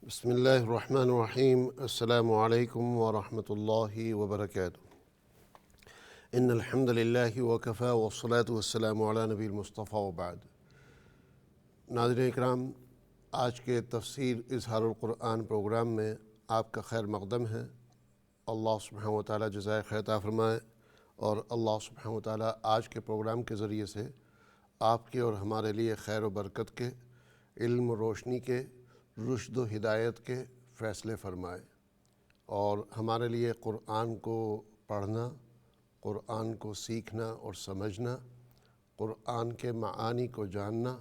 بسم اللہ الرحمن الرحیم۔ السلام علیکم ورحمۃ اللہ وبرکاتہ۔ ان الحمد للہ وکفی والصلاة والسلام علی نبی المصطفیٰ وبعد۔ ناظرین اکرام، آج کے تفسیر اظہار القرآن پروگرام میں آپ کا خیر مقدم ہے۔ اللہ سبحانہ و تعالیٰ جزائے خیر عطا فرمائے، اور اللہ سبحانہ و تعالیٰ آج کے پروگرام کے ذریعے سے آپ کے اور ہمارے لیے خیر و برکت کے، علم و روشنی کے، رشد و ہدایت کے فیصلے فرمائے، اور ہمارے لیے قرآن کو پڑھنا، قرآن کو سیکھنا اور سمجھنا، قرآن کے معانی کو جاننا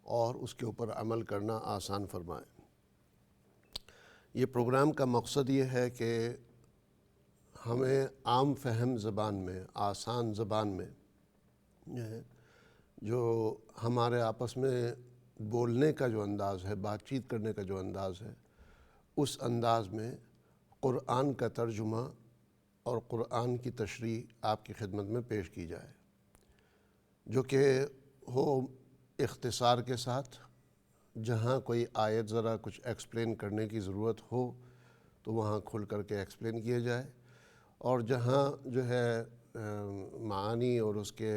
اور اس کے اوپر عمل کرنا آسان فرمائے۔ یہ پروگرام کا مقصد یہ ہے کہ ہمیں عام فہم زبان میں، آسان زبان میں، جو ہمارے آپس میں بولنے کا جو انداز ہے، بات چیت کرنے کا جو انداز ہے، اس انداز میں قرآن کا ترجمہ اور قرآن کی تشریح آپ کی خدمت میں پیش کی جائے، جو کہ ہو اختصار کے ساتھ۔ جہاں کوئی آیت ذرا کچھ ایکسپلین کرنے کی ضرورت ہو تو وہاں کھل کر کے ایکسپلین کیا جائے، اور جہاں جو ہے معانی اور اس کے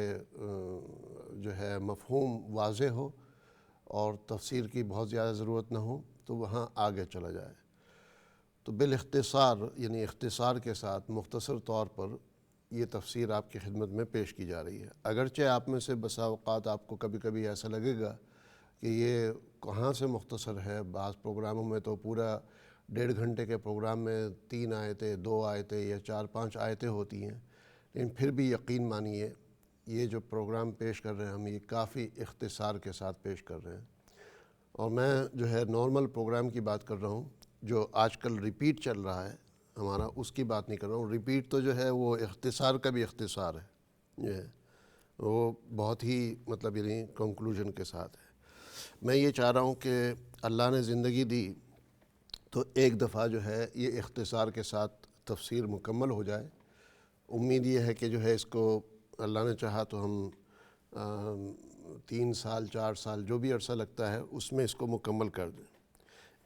جو ہے مفہوم واضح ہو اور تفسیر کی بہت زیادہ ضرورت نہ ہو تو وہاں آگے چلا جائے۔ تو بالاختصار، یعنی اختصار کے ساتھ مختصر طور پر یہ تفسیر آپ کی خدمت میں پیش کی جا رہی ہے۔ اگرچہ آپ میں سے بسا اوقات آپ کو کبھی کبھی ایسا لگے گا کہ یہ کہاں سے مختصر ہے، بعض پروگراموں میں تو پورا 1.5 گھنٹے کے پروگرام میں 3 آیتیں، 2 آیتیں یا 4-5 آیتیں ہوتی ہیں، لیکن پھر بھی یقین مانیے یہ جو پروگرام پیش کر رہے ہیں ہم، یہ کافی اختصار کے ساتھ پیش کر رہے ہیں۔ اور میں جو ہے نارمل پروگرام کی بات کر رہا ہوں، جو آج کل ریپیٹ چل رہا ہے ہمارا، اس کی بات نہیں کر رہا ہوں۔ ریپیٹ تو جو ہے وہ اختصار کا بھی اختصار ہے، یہ وہ بہت ہی یعنی کنکلوژن کے ساتھ ہے۔ میں یہ چاہ رہا ہوں کہ اللہ نے زندگی دی تو ایک دفعہ جو ہے یہ اختصار کے ساتھ تفسیر مکمل ہو جائے۔ امید یہ ہے کہ جو ہے اس کو اللہ نے چاہا تو ہم 3 سال 4 سال جو بھی عرصہ لگتا ہے اس میں اس کو مکمل کر دیں۔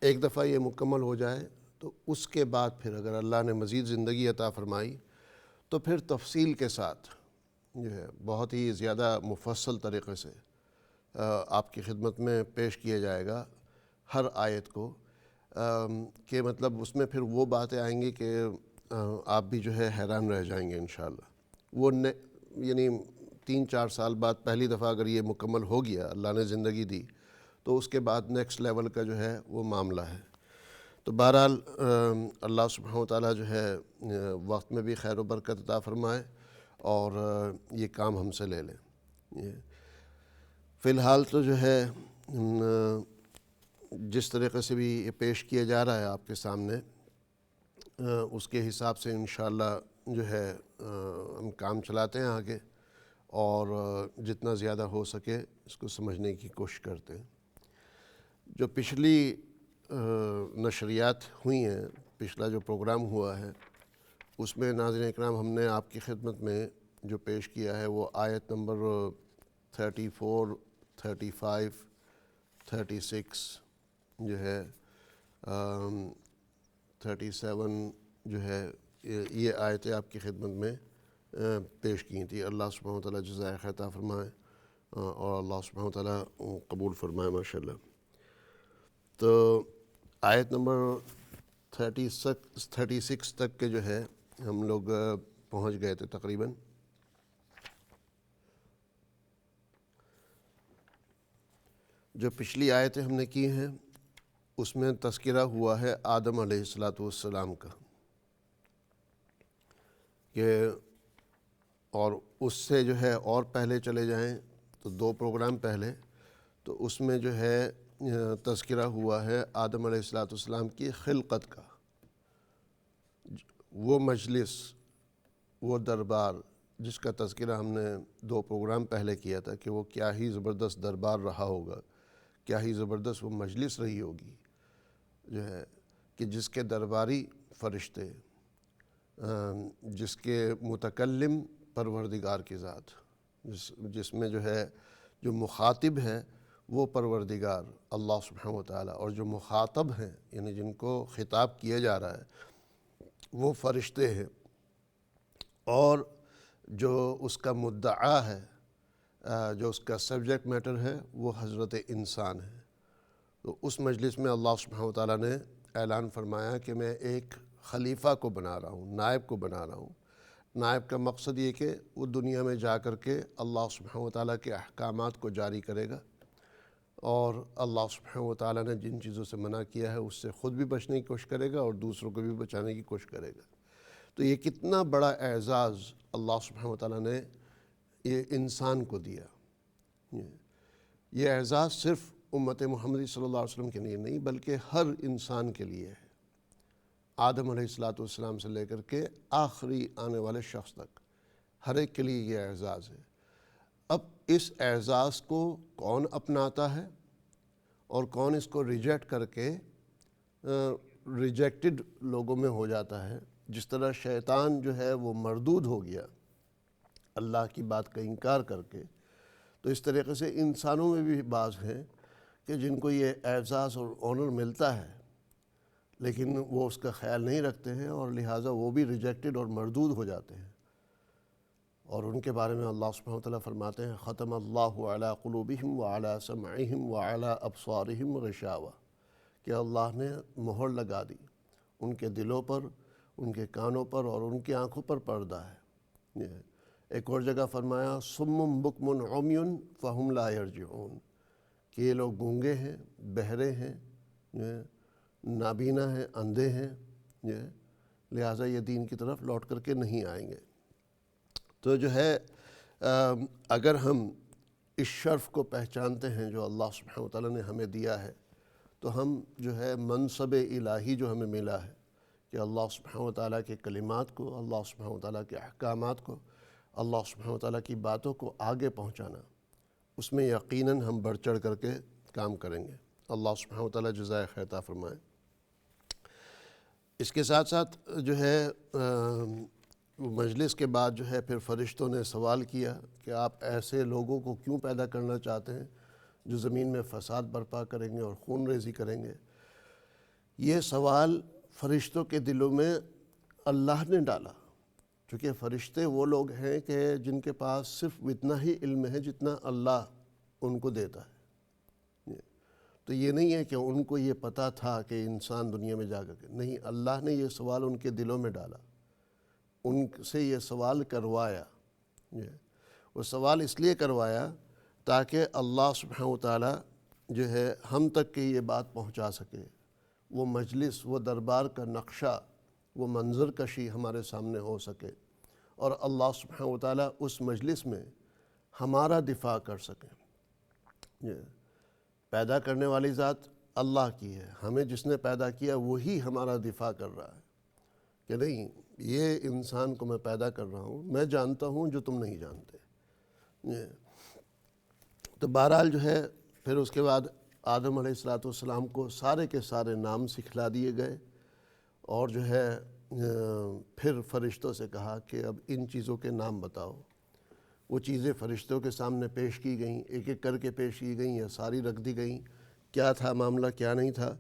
ایک دفعہ یہ مکمل ہو جائے تو اس کے بعد پھر اگر اللہ نے مزید زندگی عطا فرمائی تو پھر تفصیل کے ساتھ جو ہے بہت ہی زیادہ مفصل طریقے سے آپ کی خدمت میں پیش کیا جائے گا ہر آیت کو، کہ اس میں پھر وہ باتیں آئیں گی کہ آپ بھی جو ہے حیران رہ جائیں گے انشاءاللہ۔ وہ یعنی 3-4 سال بعد پہلی دفعہ اگر یہ مکمل ہو گیا، اللہ نے زندگی دی، تو اس کے بعد نیکسٹ لیول کا جو ہے وہ معاملہ ہے۔ تو بہرحال اللہ سبحانہ و تعالیٰ جو ہے وقت میں بھی خیر و برکت عطا فرمائے اور یہ کام ہم سے لے لیں۔ فی الحال تو جو ہے جس طریقے سے بھی یہ پیش کیا جا رہا ہے آپ کے سامنے، اس کے حساب سے انشاءاللہ جو ہے ہم کام چلاتے ہیں آگے، اور جتنا زیادہ ہو سکے اس کو سمجھنے کی کوشش کرتے ہیں۔ جو پچھلی نشریات ہوئی ہیں، پچھلا جو پروگرام ہوا ہے، اس میں ناظرین اکرام ہم نے آپ کی خدمت میں جو پیش کیا ہے وہ آیت نمبر 34، 35، 36 جو ہے 37 جو ہے یہ آیتیں آپ کی خدمت میں پیش کی تھی۔ اللہ سبحانہ وتعالیٰ جزائے خیر عطا فرمائے اور اللہ سبحانہ وتعالیٰ قبول فرمائے ماشاءاللہ۔ تو آیت نمبر 36 تک کے جو ہے ہم لوگ پہنچ گئے تھے تقریباً۔ جو پچھلی آیتیں ہم نے کی ہیں اس میں تذکرہ ہوا ہے آدم علیہ السلام کا، کہ اور اس سے جو ہے اور پہلے چلے جائیں تو 2 پروگرام پہلے، تو اس میں جو ہے تذکرہ ہوا ہے آدم علیہ السلام کی خلقت کا۔ وہ مجلس، وہ دربار جس کا تذکرہ ہم نے 2 پروگرام پہلے کیا تھا کہ وہ کیا ہی زبردست دربار رہا ہوگا، کیا ہی زبردست وہ مجلس رہی ہوگی، جو ہے کہ جس کے درباری فرشتے، جس کے متکلم پروردگار کی ذات، جس میں جو ہے جو مخاطب ہے وہ پروردگار اللہ سبحانہ و تعالیٰ، اور جو مخاطب ہیں یعنی جن کو خطاب کیا جا رہا ہے وہ فرشتے ہیں، اور جو اس کا مدعا ہے، جو اس کا سبجیکٹ میٹر ہے، وہ حضرت انسان ہے۔ تو اس مجلس میں اللہ سبحانہ و تعالیٰ نے اعلان فرمایا کہ میں ایک خلیفہ کو بنا رہا ہوں، نائب کو بنا رہا ہوں۔ نائب کا مقصد یہ کہ وہ دنیا میں جا کر کے اللہ سبحانہ و تعالیٰ کے احکامات کو جاری کرے گا، اور اللہ سبحانہ و تعالیٰ نے جن چیزوں سے منع کیا ہے اس سے خود بھی بچنے کی کوشش کرے گا اور دوسروں کو بھی بچانے کی کوشش کرے گا۔ تو یہ کتنا بڑا اعزاز اللہ سبحانہ و تعالیٰ نے یہ انسان کو دیا۔ یہ اعزاز صرف امت محمدی صلی اللہ علیہ وسلم کے لیے نہیں بلکہ ہر انسان کے لیے ہے، آدم علیہ السلام سے لے کر کے آخری آنے والے شخص تک، ہر ایک کے لیے یہ اعزاز ہے۔ اب اس اعزاز کو کون اپناتا ہے اور کون اس کو ریجیکٹ کر کے ریجیکٹڈ لوگوں میں ہو جاتا ہے، جس طرح شیطان جو ہے وہ مردود ہو گیا اللہ کی بات کا انکار کر کے، تو اس طریقے سے انسانوں میں بھی بعض ہیں کہ جن کو یہ اعزاز اور آنر ملتا ہے لیکن وہ اس کا خیال نہیں رکھتے ہیں، اور لہٰذا وہ بھی ریجیکٹڈ اور مردود ہو جاتے ہیں۔ اور ان کے بارے میں اللہ سبحانہ وتعالیٰ فرماتے ہیں ختم اللہ علی قلوبہم وعلی سمعہم وعلی ابصارہم غشاوہ، کہ اللہ نے مہر لگا دی ان کے دلوں پر، ان کے کانوں پر اور ان کی آنکھوں پر پردہ ہے۔ ایک اور جگہ فرمایا صم بکم عمی فہم لا یرجعون، کہ یہ لوگ گونگے ہیں، بہرے ہیں، نابینا ہیں، اندھے ہیں، لہٰذا یہ دین کی طرف لوٹ کر کے نہیں آئیں گے۔ تو جو ہے اگر ہم اس شرف کو پہچانتے ہیں جو اللہ سبحانہ وتعالیٰ نے ہمیں دیا ہے، تو ہم جو ہے منصب الہی جو ہمیں ملا ہے کہ اللہ سبحانہ وتعالیٰ کے کلمات کو، اللہ سبحانہ وتعالیٰ کے احکامات کو، اللہ سبحانہ وتعالیٰ کی باتوں کو آگے پہنچانا، اس میں یقیناً ہم بڑھ چڑھ کر کے کام کریں گے۔ اللہ سبحانہ وتعالیٰ جزائے خیر عطا فرمائے۔ اس کے ساتھ ساتھ جو ہے مجلس کے بعد جو ہے پھر فرشتوں نے سوال کیا کہ آپ ایسے لوگوں کو کیوں پیدا کرنا چاہتے ہیں جو زمین میں فساد برپا کریں گے اور خون ریزی کریں گے۔ یہ سوال فرشتوں کے دلوں میں اللہ نے ڈالا، چونکہ فرشتے وہ لوگ ہیں کہ جن کے پاس صرف اتنا ہی علم ہے جتنا اللہ ان کو دیتا ہے۔ تو یہ نہیں ہے کہ ان کو یہ پتہ تھا کہ انسان دنیا میں جا کر کے، نہیں، اللہ نے یہ سوال ان کے دلوں میں ڈالا، ان سے یہ سوال کروایا۔ وہ سوال اس لیے کروایا تاکہ اللہ سبحانہ وتعالیٰ جو ہے ہم تک کہ یہ بات پہنچا سکے، وہ مجلس، وہ دربار کا نقشہ، وہ منظر کشی ہمارے سامنے ہو سکے، اور اللہ سبحانہ وتعالیٰ اس مجلس میں ہمارا دفاع کر سکیں۔ پیدا کرنے والی ذات اللہ کی ہے، ہمیں جس نے پیدا کیا وہی ہمارا دفاع کر رہا ہے کہ نہیں، یہ انسان کو میں پیدا کر رہا ہوں، میں جانتا ہوں جو تم نہیں جانتے۔ تو بہرحال جو ہے پھر اس کے بعد آدم علیہ السلام کو سارے کے سارے نام سکھلا دیے گئے، اور جو ہے پھر فرشتوں سے کہا کہ اب ان چیزوں کے نام بتاؤ۔ وہ چیزیں فرشتوں کے سامنے پیش کی گئیں، ایک ایک کر کے پیش کی گئیں یا ساری رکھ دی گئیں، کیا تھا معاملہ کیا نہیں تھا۔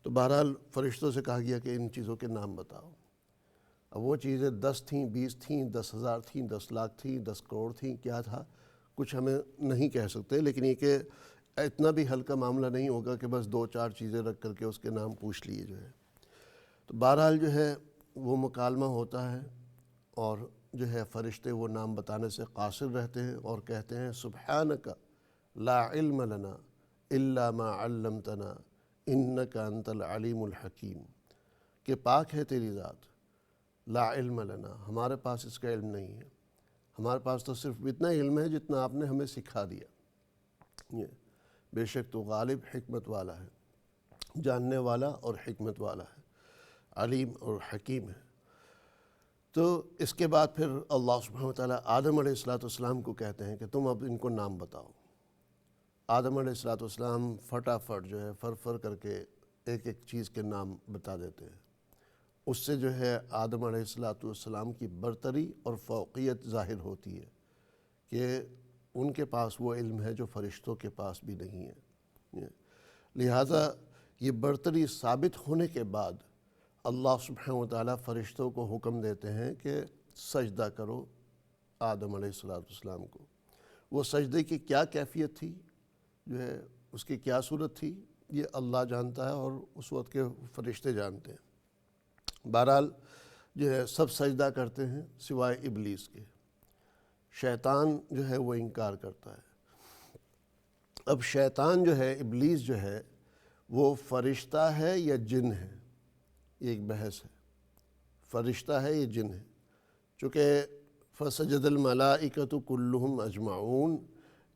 تو بہرحال فرشتوں سے کہا گیا کہ ان چیزوں کے نام بتاؤ۔ اب وہ چیزیں 10 تھیں، 20 تھیں، 10,000 تھیں، 10 لاکھ تھیں، 10 کروڑ تھیں، کیا تھا کچھ ہمیں نہیں کہہ سکتے، لیکن یہ کہ اتنا بھی ہلکا معاملہ نہیں ہوگا کہ بس 2-4 چیزیں رکھ کر کے اس کے نام پوچھ لیے جو ہے۔ تو بہرحال جو ہے وہ مکالمہ ہوتا ہے، اور جو ہے فرشتے وہ نام بتانے سے قاصر رہتے ہیں اور کہتے ہیں سبحانک لا علم لنا الا ما علمتنا انک انت العلیم الحکیم، کہ پاک ہے تیری ذات، لا علم لنا، ہمارے پاس اس کا علم نہیں ہے، ہمارے پاس تو صرف اتنا علم ہے جتنا آپ نے ہمیں سکھا دیا۔ بے شک تو غالب حکمت والا ہے، جاننے والا اور حکمت والا ہے، علیم اور حکیم ہے۔ تو اس کے بعد پھر اللہ سبحانہ وتعالیٰ آدم علیہ السلام کو کہتے ہیں کہ تم اب ان کو نام بتاؤ۔ آدم علیہ السلام فٹافٹ جو ہے فر کر کے ایک ایک چیز کے نام بتا دیتے ہیں۔ اس سے جو ہے آدم علیہ السلام کی برتری اور فوقیت ظاہر ہوتی ہے کہ ان کے پاس وہ علم ہے جو فرشتوں کے پاس بھی نہیں ہے۔ لہٰذا یہ برتری ثابت ہونے کے بعد اللہ سبحانہ و تعالیٰ فرشتوں کو حکم دیتے ہیں کہ سجدہ کرو آدم علیہ السلام کو۔ وہ سجدے کی کیا کیفیت تھی، جو ہے اس کی کیا صورت تھی، یہ اللہ جانتا ہے اور اس وقت کے فرشتے جانتے ہیں۔ بہرحال جو ہے سب سجدہ کرتے ہیں سوائے ابلیس کے۔ شیطان جو ہے وہ انکار کرتا ہے۔ اب شیطان جو ہے، ابلیس جو ہے، وہ فرشتہ ہے یا جن ہے، یہ ایک بحث ہے۔ فرشتہ ہے یا جن ہے، چونکہ فسجد الملائکۃ کلہم اجمعون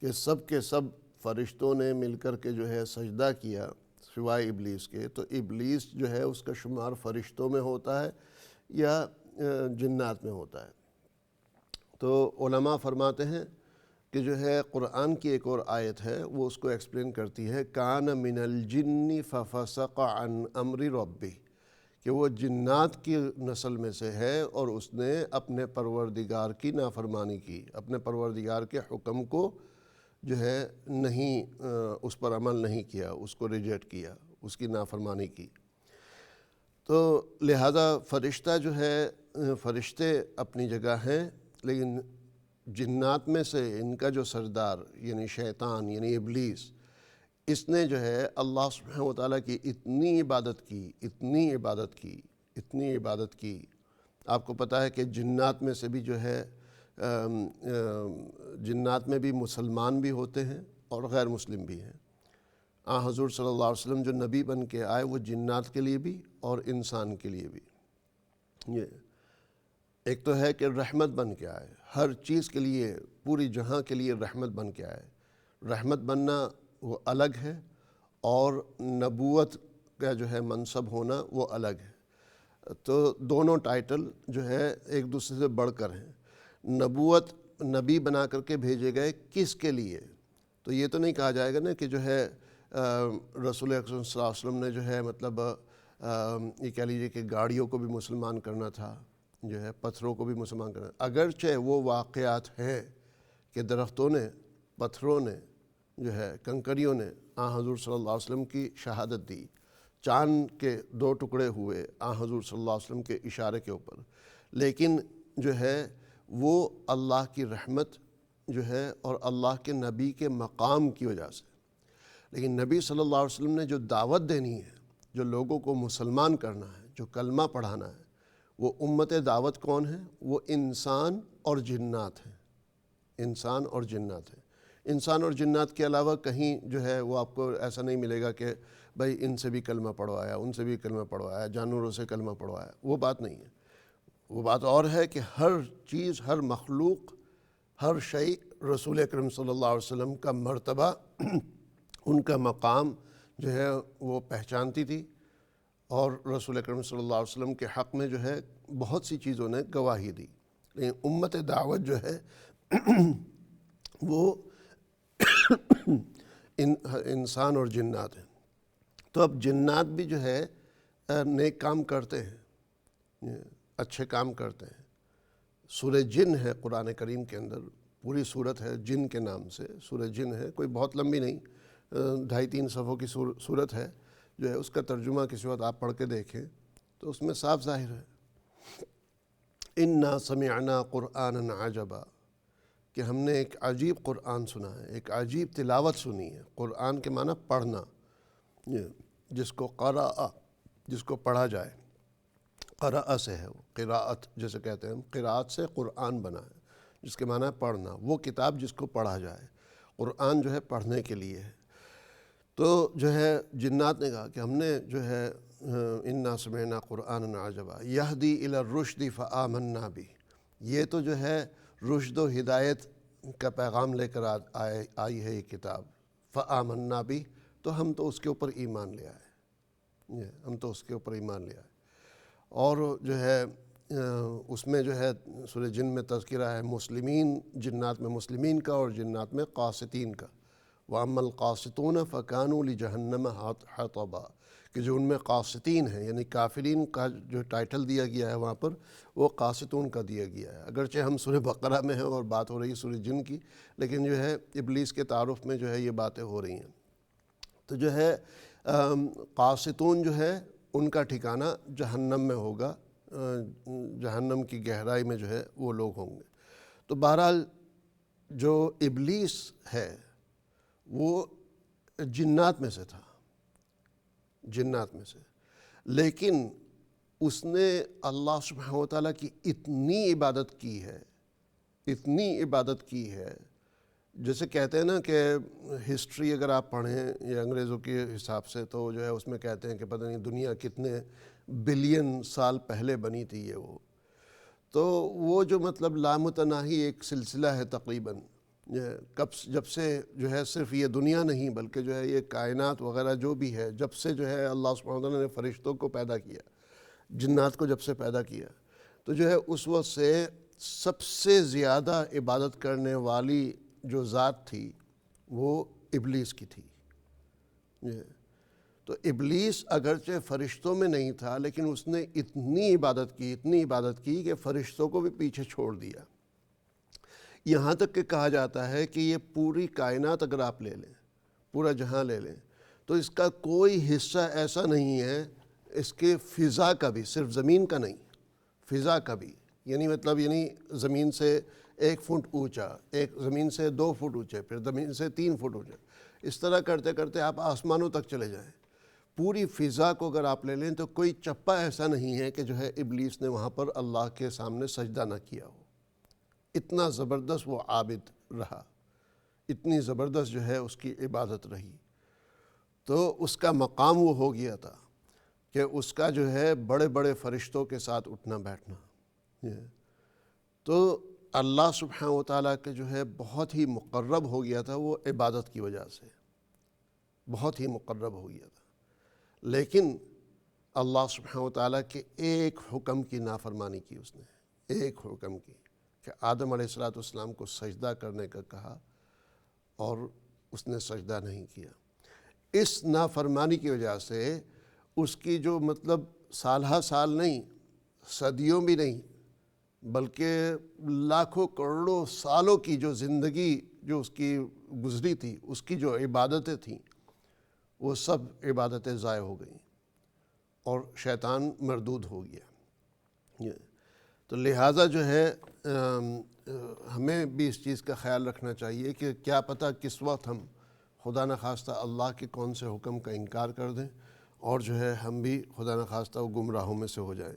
کہ سب کے سب فرشتوں نے مل کر کے جو ہے سجدہ کیا سوائے ابلیس کے، تو ابلیس جو ہے اس کا شمار فرشتوں میں ہوتا ہے یا جنات میں ہوتا ہے۔ تو علماء فرماتے ہیں کہ جو ہے قرآن کی ایک اور آیت ہے وہ اس کو ایکسپلین کرتی ہے، کان من الجن ففسق عن امر ربہ، کہ وہ جنات کی نسل میں سے ہے اور اس نے اپنے پروردگار کی نافرمانی کی، اپنے پروردگار کے حکم کو جو ہے نہیں اس پر عمل نہیں کیا، اس کو ریجیکٹ کیا، اس کی نافرمانی کی۔ تو لہذا فرشتہ جو ہے، فرشتے اپنی جگہ ہیں، لیکن جنات میں سے ان کا جو سردار یعنی شیطان یعنی ابلیس، اس نے جو ہے اللہ سبحانہ و تعالیٰ کی اتنی عبادت کی۔ آپ کو پتہ ہے کہ جنات میں سے بھی جو ہے جنات میں بھی مسلمان بھی ہوتے ہیں اور غیر مسلم بھی ہیں۔ حضور صلی اللہ علیہ وسلم جو نبی بن کے آئے وہ جنات کے لیے بھی اور انسان کے لیے بھی، یہ ایک تو ہے کہ رحمت بن کے آئے، ہر چیز کے لیے، پوری جہاں کے لیے رحمت بن کے آئے۔ رحمت بننا وہ الگ ہے اور نبوت کا جو ہے منصب ہونا وہ الگ ہے۔ تو دونوں ٹائٹل جو ہے ایک دوسرے سے بڑھ کر ہیں۔ نبوت نبی بنا کر کے بھیجے گئے کس کے لیے؟ تو یہ تو نہیں کہا جائے گا نا کہ جو ہے رسول اکرم صلی اللہ علیہ وسلم نے جو ہے مطلب یہ کہہ لیجیے کہ گاڑیوں کو بھی مسلمان کرنا تھا، جو ہے پتھروں کو بھی مسلمان کرنا، اگرچہ وہ واقعات ہیں کہ درختوں نے، پتھروں نے، جو ہے کنکریوں نے حضور صلی اللہ علیہ وسلم کی شہادت دی، چاند کے 2 ٹکڑے ہوئے حضور صلی اللہ علیہ وسلم کے اشارے کے اوپر، لیکن جو ہے وہ اللہ کی رحمت جو ہے اور اللہ کے نبی کے مقام کی وجہ سے۔ لیکن نبی صلی اللہ علیہ وسلم نے جو دعوت دینی ہے، جو لوگوں کو مسلمان کرنا ہے، جو کلمہ پڑھانا ہے، وہ امت دعوت کون ہے؟ وہ انسان اور جنات ہیں۔ انسان اور جنات ہیں۔ انسان اور جنات کے علاوہ کہیں جو ہے وہ آپ کو ایسا نہیں ملے گا کہ بھائی ان سے بھی کلمہ پڑھوایا، ان سے بھی کلمہ پڑھوایا، جانوروں سے کلمہ پڑھوایا، وہ بات نہیں ہے۔ وہ بات اور ہے کہ ہر چیز، ہر مخلوق، ہر شیء رسول اکرم صلی اللہ علیہ وسلم کا مرتبہ، ان کا مقام جو ہے وہ پہچانتی تھی، اور رسول اکرم صلی اللہ علیہ وسلم کے حق میں جو ہے بہت سی چیزوں نے گواہی دی۔ لیکن امت دعوت جو ہے وہ انسان اور جنات ہیں۔ تو اب جنات بھی جو ہے نیک کام کرتے ہیں، اچھے کام کرتے ہیں۔ سورہ جن ہے قرآن کریم کے اندر، پوری صورت ہے جن کے نام سے، سورہ جن ہے، کوئی بہت لمبی نہیں، 2.5-3 صفحوں کی صورت ہے، جو ہے اس کا ترجمہ کسی وقت آپ پڑھ کے دیکھیں تو اس میں صاف ظاہر ہے، اِنَّا سَمِعْنَا قُرْآنًا عَجَبًا، کہ ہم نے ایک عجیب قرآن سنا ہے، ایک عجیب تلاوت سنی ہے۔ قرآن کے معنی پڑھنا، جس کو قرأ، جس کو پڑھا جائے، قرأ سے ہے، وہ قراءت جیسے کہتے ہیں ہم، قراءت سے قرآن بنا ہے، جس کے معنی ہے پڑھنا، وہ کتاب جس کو پڑھا جائے۔ قرآن جو ہے پڑھنے کے لیے ہے۔ تو جو ہے جنات نے کہا کہ ہم نے جو ہے اِنَّا سَمِعْنَا قُرْآنًا عَجَبًا يَهْدِي إِلَى الرُّشْدِ فَآمَنَّا بِهِ، یہ تو جو ہے رشد و ہدایت کا پیغام لے کر آئی ہے یہ کتاب، فَآمَنَّا بِهِ، تو ہم تو اس کے اوپر ایمان لے آئے، ہم تو اس کے اوپر ایمان لے آئے۔ اور جو ہے اس میں جو ہے سورہ جن میں تذکرہ ہے مسلمین، جنات میں مسلمین کا اور جنات میں قاسطین کا۔ وَأَمَّا الْقَاسِطُونَ فَكَانُوا لِجَهَنَّمَ حَطَبًا، کہ جو ان میں قاسطین ہیں یعنی کافرین کا جو ٹائٹل دیا گیا ہے وہاں پر وہ قاسطون کا دیا گیا ہے۔ اگرچہ ہم سورہ بقرہ میں ہیں اور بات ہو رہی ہے سورہ جن کی، لیکن جو ہے ابلیس کے تعارف میں جو ہے یہ باتیں ہو رہی ہیں۔ تو جو ہے قاسطون جو ہے ان کا ٹھکانہ جہنم میں ہوگا، جہنم کی گہرائی میں جو ہے وہ لوگ ہوں گے۔ تو بہرحال جو ابلیس ہے وہ جنات میں سے تھا، جنات میں سے، لیکن اس نے اللہ سبحانہ و تعالیٰ کی اتنی عبادت کی ہے، اتنی عبادت کی ہے، جیسے کہتے ہیں نا کہ ہسٹری اگر آپ پڑھیں یا انگریزوں کے حساب سے تو جو ہے اس میں کہتے ہیں کہ پتہ نہیں دنیا کتنے بلین سال پہلے بنی تھی یہ وہ، تو وہ جو مطلب لامتناہی ایک سلسلہ ہے تقریباً، جب سے جو ہے صرف یہ دنیا نہیں بلکہ جو ہے یہ کائنات وغیرہ جو بھی ہے، جب سے جو ہے اللہ سبحانہ وتعالیٰ نے فرشتوں کو پیدا کیا، جنات کو جب سے پیدا کیا، تو جو ہے اس وقت سے سب سے زیادہ عبادت کرنے والی جو ذات تھی وہ ابلیس کی تھی۔ تو ابلیس اگرچہ فرشتوں میں نہیں تھا لیکن اس نے اتنی عبادت کی کہ فرشتوں کو بھی پیچھے چھوڑ دیا، یہاں تک کہ کہا جاتا ہے کہ یہ پوری کائنات اگر آپ لے لیں، پورا جہاں لے لیں، تو اس کا کوئی حصہ ایسا نہیں ہے، اس کے فضا کا بھی، صرف زمین کا نہیں، فضا کا بھی، یعنی زمین سے 1 فٹ اونچا، ایک زمین سے 2 فٹ اونچے، پھر زمین سے 3 فٹ اونچے، اس طرح کرتے کرتے آپ آسمانوں تک چلے جائیں، پوری فضا کو اگر آپ لے لیں تو کوئی چپا ایسا نہیں ہے کہ جو ہے ابلیس نے وہاں پر اللہ کے سامنے سجدہ نہ کیا ہو۔ اتنا زبردست وہ عابد رہا، اتنی زبردست جو ہے اس کی عبادت رہی، تو اس کا مقام وہ ہو گیا تھا کہ اس کا جو ہے بڑے بڑے فرشتوں کے ساتھ اٹھنا بیٹھنا، تو اللہ سبحانہ و تعالیٰ کے جو ہے بہت ہی مقرب ہو گیا تھا وہ عبادت کی وجہ سے، بہت ہی مقرب ہو گیا تھا، لیکن اللہ سبحانہ و تعالیٰ کے ایک حکم کی نافرمانی کی اس نے، ایک حکم کی، کہ آدم علیہ السلام کو سجدہ کرنے کا کہا اور اس نے سجدہ نہیں کیا۔ اس نافرمانی کی وجہ سے اس کی جو مطلب سالہ سال نہیں، صدیوں بھی نہیں، بلکہ لاکھوں کروڑوں سالوں کی جو زندگی جو اس کی گزری تھی، اس کی جو عبادتیں تھیں، وہ سب عبادتیں ضائع ہو گئیں اور شیطان مردود ہو گیا۔ تو لہٰذا جو ہے ہمیں بھی اس چیز کا خیال رکھنا چاہیے کہ کیا پتہ کس وقت ہم خدا نخواستہ اللہ کے کون سے حکم کا انکار کر دیں اور جو ہے ہم بھی خدا نخواستہ وہ گمراہوں میں سے ہو جائیں۔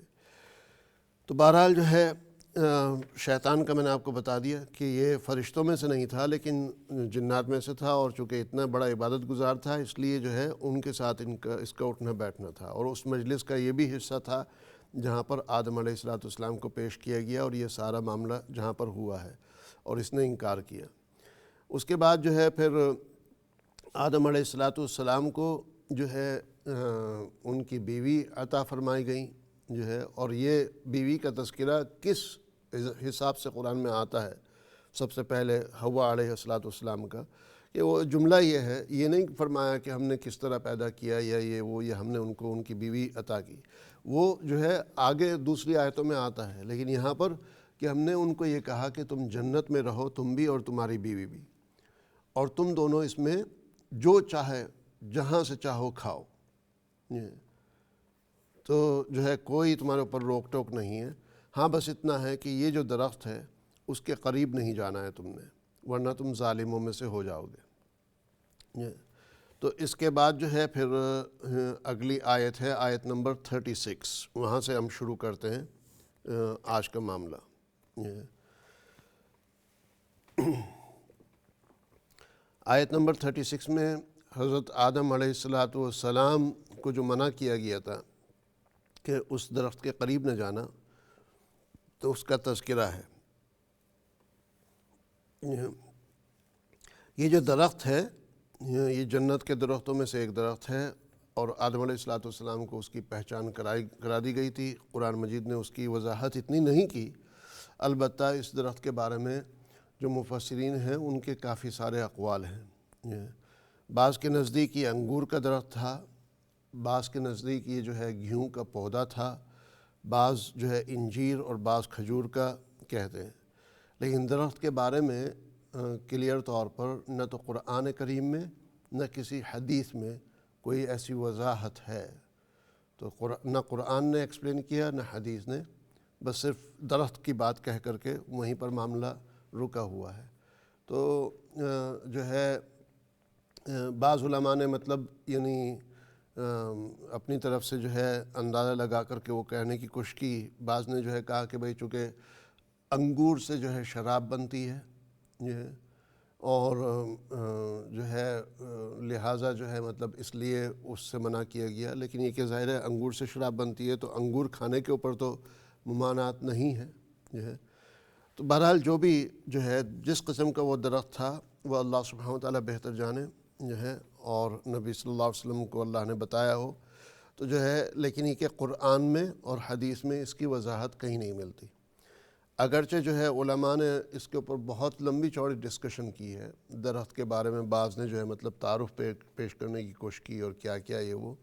تو بہرحال جو ہے شیطان کا میں نے آپ کو بتا دیا کہ یہ فرشتوں میں سے نہیں تھا لیکن جنات میں سے تھا، اور چونکہ اتنا بڑا عبادت گزار تھا اس لیے جو ہے ان کے ساتھ اس کا اٹھنا بیٹھنا تھا، اور اس مجلس کا یہ بھی حصہ تھا جہاں پر آدم علیہ السلام کو پیش کیا گیا اور یہ سارا معاملہ جہاں پر ہوا ہے، اور اس نے انکار کیا۔ اس کے بعد جو ہے پھر آدم علیہ السلام کو جو ہے ان کی بیوی عطا فرمائی گئی جو ہے، اور یہ بیوی کا تذکرہ کس حساب سے قرآن میں آتا ہے، سب سے پہلے حوا علیہ السلام کا، کہ وہ جملہ یہ ہے، یہ نہیں فرمایا کہ ہم نے کس طرح پیدا کیا یا یہ ہم نے ان کو ان کی بیوی عطا کی، وہ جو ہے آگے دوسری آیتوں میں آتا ہے، لیکن یہاں پر کہ ہم نے ان کو یہ کہا کہ تم جنت میں رہو، تم بھی اور تمہاری بیوی بھی، اور تم دونوں اس میں جو چاہے جہاں سے چاہو کھاؤ، تو جو ہے کوئی تمہارے اوپر روک ٹوک نہیں ہے، ہاں بس اتنا ہے کہ یہ جو درخت ہے اس کے قریب نہیں جانا ہے تم نے، ورنہ تم ظالموں میں سے ہو جاؤ گے۔ تو اس کے بعد جو ہے پھر اگلی آیت ہے آیت نمبر 36، وہاں سے ہم شروع کرتے ہیں آج کا معاملہ۔ آیت نمبر 36 میں حضرت آدم علیہ السلام کو جو منع کیا گیا تھا کہ اس درخت کے قریب نہ جانا، تو اس کا تذکرہ ہے۔ یہ جو درخت ہے یہ جنت کے درختوں میں سے ایک درخت ہے، اور آدم علیہ السلام کو اس کی پہچان کرا دی گئی تھی۔ قرآن مجید نے اس کی وضاحت اتنی نہیں کی، البتہ اس درخت کے بارے میں جو مفسرین ہیں ان کے کافی سارے اقوال ہیں۔ بعض کے نزدیک یہ انگور کا درخت تھا، بعض کے نزدیک یہ جو ہے گیہوں کا پودا تھا، بعض جو ہے انجیر اور بعض کھجور کا کہتے ہیں، لیکن درخت کے بارے میں کلیئر طور پر نہ تو قرآن کریم میں نہ کسی حدیث میں کوئی ایسی وضاحت ہے۔ تو نہ قرآن نے ایکسپلین کیا نہ حدیث نے، بس صرف درخت کی بات کہہ کر کے وہیں پر معاملہ رکا ہوا ہے۔ تو جو ہے بعض علماء نے مطلب یعنی اپنی طرف سے جو ہے اندازہ لگا کر کے وہ کہنے کی کوشش کی۔ بعض نے جو ہے کہا کہ بھئی چونکہ انگور سے جو ہے شراب بنتی ہے یہ، اور جو ہے لہٰذا جو ہے مطلب اس لیے اس سے منع کیا گیا۔ لیکن یہ کہ ظاہر ہے انگور سے شراب بنتی ہے تو انگور کھانے کے اوپر تو ممانعت نہیں ہے جو ہے۔ تو بہرحال جو بھی جو ہے جس قسم کا وہ درخت تھا وہ اللہ سبحانہ و تعالیٰ بہتر جانے جو ہے، اور نبی صلی اللہ علیہ وسلم کو اللہ نے بتایا ہو تو جو ہے، لیکن یہ کہ قرآن میں اور حدیث میں اس کی وضاحت کہیں نہیں ملتی۔ اگرچہ جو ہے علماء نے اس کے اوپر بہت لمبی چوڑی ڈسکشن کی ہے درخت کے بارے میں، بعض نے جو ہے مطلب تعارف پیش کرنے کی کوشش کی اور کیا کیا یہ وہ،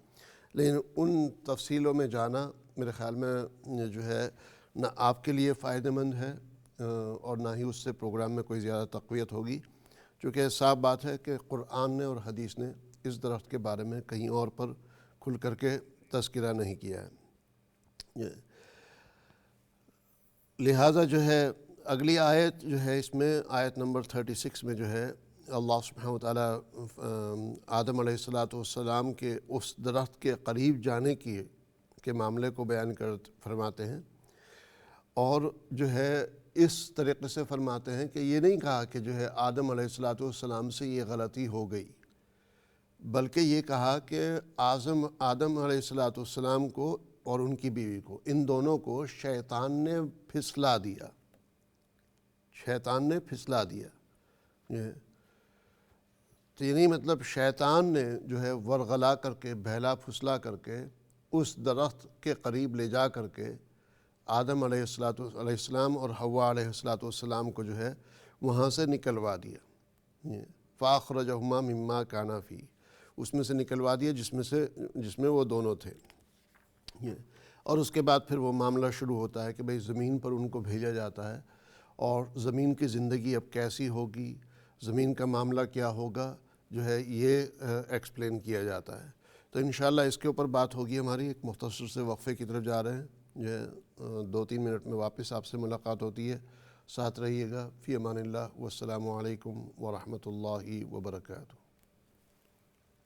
لیکن ان تفصیلوں میں جانا میرے خیال میں جو ہے نہ آپ کے لیے فائدہ مند ہے اور نہ ہی اس سے پروگرام میں کوئی زیادہ تقویت ہوگی، چونکہ صاف بات ہے کہ قرآن نے اور حدیث نے اس درخت کے بارے میں کہیں اور پر کھل کر کے تذکرہ نہیں کیا ہے۔ لہٰذا جو ہے اگلی آیت جو ہے اس میں آیت نمبر 36 میں جو ہے اللہ سبحانہ و تعالیٰ آدم علیہ السلام کے اس درخت کے قریب جانے کے معاملے کو بیان فرماتے ہیں، اور جو ہے اس طریقے سے فرماتے ہیں کہ یہ نہیں کہا کہ جو ہے آدم علیہ السلام سے یہ غلطی ہو گئی، بلکہ یہ کہا کہ آدم علیہ السلام کو اور ان کی بیوی کو، ان دونوں کو شیطان نے پھسلا دیا، شیطان نے پھسلا دیا۔ تو یعنی مطلب شیطان نے جو ہے ورغلا کر کے، بہلا پھسلا کر کے اس درخت کے قریب لے جا کر کے آدم علیہ السلام اور حوا علیہ السلام کو جو ہے وہاں سے نکلوا دیا۔ فَأَخْرَجَهُمَا مِمَّا كَانَا فِيهِ، اس میں سے نکلوا دیا جس میں وہ دونوں تھے۔ اور اس کے بعد پھر وہ معاملہ شروع ہوتا ہے کہ بھئی زمین پر ان کو بھیجا جاتا ہے، اور زمین کی زندگی اب کیسی ہوگی، زمین کا معاملہ کیا ہوگا، جو ہے یہ ایکسپلین کیا جاتا ہے۔ تو انشاءاللہ اس کے اوپر بات ہوگی ہماری۔ ایک مختصر سے وقفے کی طرف جا رہے ہیں، جو ہے 2-3 منٹ میں واپس آپ سے ملاقات ہوتی ہے۔ ساتھ رہیے گا۔ فی امان اللہ، والسلام علیکم ورحمۃ اللہ وبرکاتہ۔